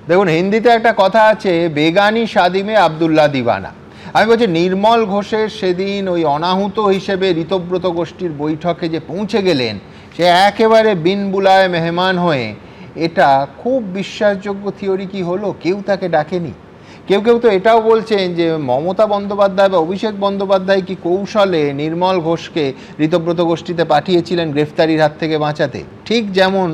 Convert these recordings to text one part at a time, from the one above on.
দেখুন, হিন্দিতে একটা কথা আছে, বেগানি শাদিমে আবদুল্লাহ দিওয়ানা। আমি বলছি নির্মল ঘোষের সেদিন ওই অনাহুত হিসেবে ঋতব্রত গোষ্ঠীর বৈঠকে যে পৌঁছে গেলেন, সে একেবারে বিন বুলায় মেহমান হয়ে, এটা খুব বিশ্বাসযোগ্য থিওরি কি হলো? কেউ তাকে ডাকেনি। কেউ কেউ তো এটাও বলছেন যে মমতা বন্দ্যোপাধ্যায় বা অভিষেক বন্দ্যোপাধ্যায় কি কৌশলে নির্মল ঘোষকে ঋতব্রত গোষ্ঠীতে পাঠিয়েছিলেন গ্রেফতারির হাত থেকে বাঁচাতে। ঠিক যেমন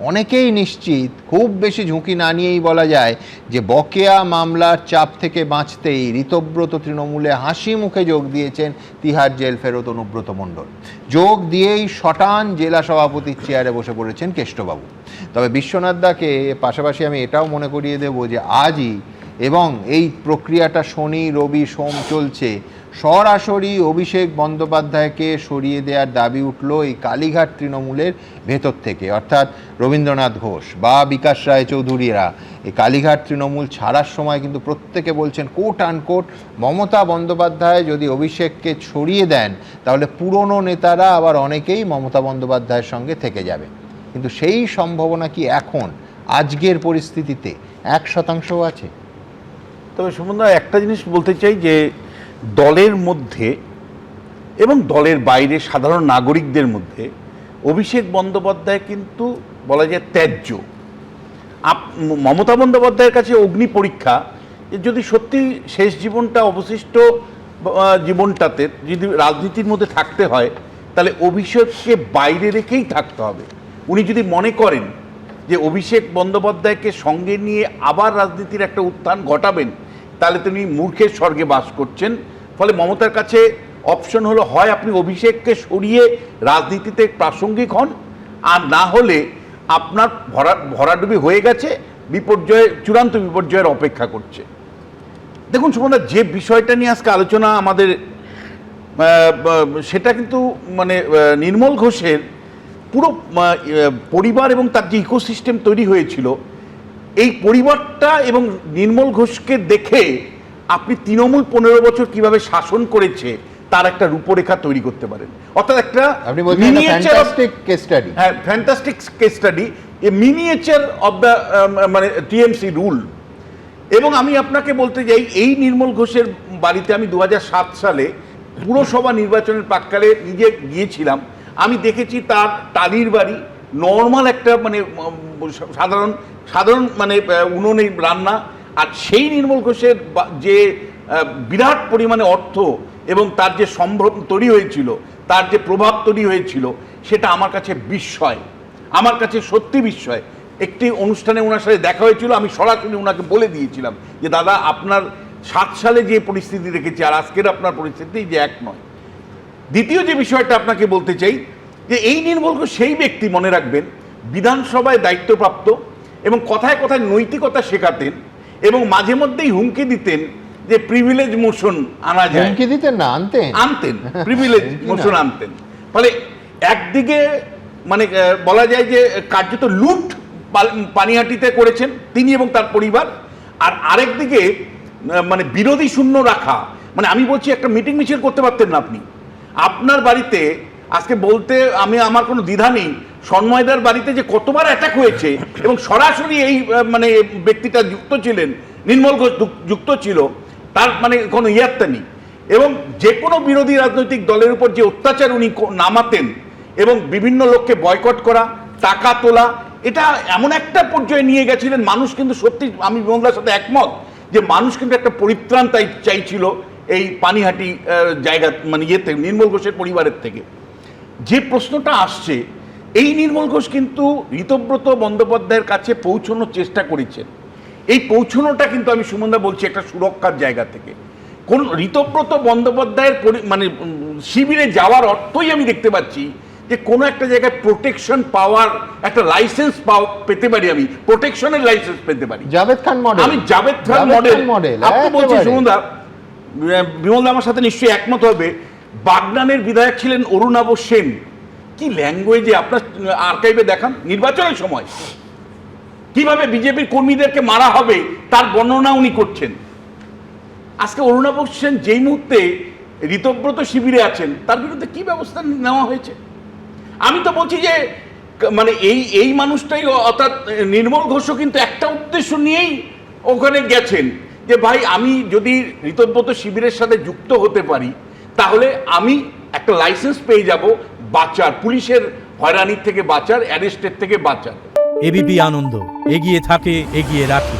অনেকেই নিশ্চিত, খুব বেশি ঝুঁকি না নিয়েই বলা যায় যে বকেয়া মামলার চাপ থেকে বাঁচতেই ঋতব্রত তৃণমূলে হাসি মুখে যোগ দিয়েছেন তিহার জেল ফেরত অনুব্রত মণ্ডল। যোগ দিয়েই শটান জেলা সভাপতির চেয়ারে বসে পড়েছেন কেষ্টবাবু। তবে বিশ্বনাথ দাকে পাশাপাশি আমি এটাও মনে করিয়ে দেব যে আজই, এবং এই প্রক্রিয়াটা শনি রবি সোম চলছে, সরাসরি অভিষেক বন্দ্যোপাধ্যায়কে সরিয়ে দেওয়ার দাবি উঠল এই কালীঘাট তৃণমূলের ভেতর থেকে, অর্থাৎ রবীন্দ্রনাথ ঘোষ বা বিকাশ রায় চৌধুরীরা এই কালীঘাট তৃণমূল ছাড়ার সময় কিন্তু প্রত্যেকে বলছেন কোট আনকোট, মমতা বন্দ্যোপাধ্যায় যদি অভিষেককে সরিয়ে দেন তাহলে পুরনো নেতারা আবার অনেকেই মমতা বন্দ্যোপাধ্যায়ের সঙ্গে থেকে যাবে। কিন্তু সেই সম্ভাবনা কি এখন আজকের পরিস্থিতিতে 1% আছে? তবে সুমনদা, একটা জিনিস বলতে চাই যে দলের মধ্যে এবং দলের বাইরে সাধারণ নাগরিকদের মধ্যে অভিষেক বন্দ্যোপাধ্যায় কিন্তু বলা যায় ত্যায্য। মমতা বন্দ্যোপাধ্যায়ের কাছে অগ্নি পরীক্ষা, যদি সত্যি শেষ জীবনটা অবশিষ্ট জীবনটাতে যদি রাজনীতির মধ্যে থাকতে হয় তাহলে অভিষেককে বাইরে রেখেই থাকতে হবে। উনি যদি মনে করেন যে অভিষেক বন্দ্যোপাধ্যায়কে সঙ্গে নিয়ে আবার রাজনীতির একটা উত্থান ঘটাবেন, তাহলে তিনি মূর্খের স্বর্গে বাস করছেন। ফলে মমতার কাছে অপশন হলো, হয় আপনি অভিষেককে সরিয়ে রাজনীতিতে প্রাসঙ্গিক হন, আর না হলে আপনার ভরাডুবি হয়ে গেছে, বিপর্যয়, চূড়ান্ত বিপর্যয়ের অপেক্ষা করছে। দেখুন সুমনদা, যে বিষয়টা নিয়ে আজকে আলোচনা আমাদের, সেটা কিন্তু মানে নির্মল ঘোষের পুরো পরিবার এবং তার যে ইকোসিস্টেম তৈরি হয়েছিল, এই পরিবারটা এবং নির্মল ঘোষকে দেখে আপনি তৃণমূল 15 বছর কিভাবে শাসন করেছে তার একটা রূপরেখা তৈরি করতে পারেন। অর্থাৎ একটা ফ্যান্টাস্টিক কেস স্টাডি, হ্যাঁ, fantastic case study, A miniature of the মানে টিএমসি রুল। এবং আমি আপনাকে বলতে যাই, এই নির্মল ঘোষের বাড়িতে আমি 2007 সালে পুরসভা নির্বাচনের প্রাক্কালে নিজে গিয়েছিলাম। আমি দেখেছি তার টালির বাড়ি, নর্মাল একটা মানে সাধারণ মানে উনুনে রান্না, আর সেই নির্মল ঘোষের যে বিরাট পরিমাণে অর্থ এবং তার যে সম্ভ্রম তৈরি হয়েছিল, তার যে প্রভাব তৈরি হয়েছিল, সেটা আমার কাছে বিস্ময়, আমার কাছে সত্যি বিস্ময়। একটি অনুষ্ঠানে ওনার সাথে দেখা হয়েছিল, আমি সরাসরি ওনাকে বলে দিয়েছিলাম যে দাদা, আপনার 7 সালে যে পরিস্থিতি দেখেছি আর আজকের আপনার পরিস্থিতি যে এক নয়। দ্বিতীয় যে বিষয়টা আপনাকে বলতে চাই যে এই নির্মল ঘোষ সেই ব্যক্তি, মনে রাখবেন, বিধানসভায় দায়িত্বপ্রাপ্ত এবং কথায় কথায় নৈতিকতা শেখাতেন এবং মাঝে মধ্যেই হুমকি দিতেন যে প্রিভিলেজ মোশন আনা যায়। হুমকি দিতেন না, আনতেন প্রিভিলেজ মোশন আনতেন। ফলে একদিকে মানে বলা যায় যে কার্যত লুট পানিহাটিতে করেছেন তিনি এবং তার পরিবার, আর আরেকদিকে মানে বিরোধী শূন্য রাখা। মানে আমি বলছি, একটা মিটিং মিছিল করতে পারতেন না আপনি আপনার বাড়িতে। আজকে বলতে আমার কোনো দ্বিধা নেই, সন্ময়দার বাড়িতে যে কতবার অ্যাটাক হয়েছে এবং সরাসরি এই মানে ব্যক্তিটা যুক্ত ছিলেন, নির্মল ঘোষ যুক্ত ছিল, তার মানে কোনো ইয়াত্তা নেই। এবং যে কোনো বিরোধী রাজনৈতিক দলের উপর যে অত্যাচার উনি নামাতেন এবং বিভিন্ন লোককে বয়কট করা, টাকা তোলা, এটা এমন একটা পর্যায়ে নিয়ে গেছিলেন, মানুষ কিন্তু সত্যি, আমি বিমলার সাথে একমত যে মানুষ কিন্তু একটা পরিত্রাণ চাইছিল এই পানিহাটি জায়গা মানে ইয়েতে, নির্মল ঘোষের পরিবারের থেকে। যে প্রশ্নটা আসছে, এই নির্মল ঘোষ কিন্তু ঋতব্রত বন্দ্যোপাধ্যায়ের কাছে পৌঁছানোর চেষ্টা করেছেন। এই পৌঁছানোটা কিন্তু আমি সুমনদা বলছি একটা সুরক্ষার জায়গা থেকে। কোন ঋতব্রত বন্দ্যোপাধ্যায়ের মানে শিবিরে যাওয়ার অর্থই আমি দেখতে পাচ্ছি যে কোনো একটা জায়গায় প্রোটেকশন পাওয়ার একটা লাইসেন্স পেতে পারি, আমি প্রোটেকশনের লাইসেন্স পেতে পারি। জাভেদ খান মডেল, আমি জাভেদ খান মডেল আপনি বলছি সুমনদা, বিমলদা আমার সাথে নিশ্চয়ই একমত হবে। বাগনানের বিধায়ক ছিলেন অরুণাভ সেন, কি ল্যাঙ্গুয়েজে আপনার আর্কাইভে দেখান, নির্বাচনের সময় কিভাবে বিজেপির কর্মীদেরকে মারা হবে তার বর্ণনা উনি করছেন। আজকে অরুণাভ সেন যেই মুহূর্তে ঋতব্রত শিবিরে আছেন, তার বিরুদ্ধে কি ব্যবস্থা নেওয়া হয়েছে? আমি তো বলছি যে মানে এই মানুষটাই, অর্থাৎ নির্মল ঘোষও কিন্তু একটা উদ্দেশ্য নিয়েই ওখানে গেছেন, যে ভাই আমি যদি ঋতব্রত শিবিরের সাথে যুক্ত হতে পারি তাহলে আমি একটা লাইসেন্স পেয়ে যাব বাঁচার, পুলিশের হয়রানির থেকে বাঁচার, অ্যারেস্টের থেকে বাঁচার। এবিপি আনন্দ, এগিয়ে থাকে, এগিয়ে রাখে।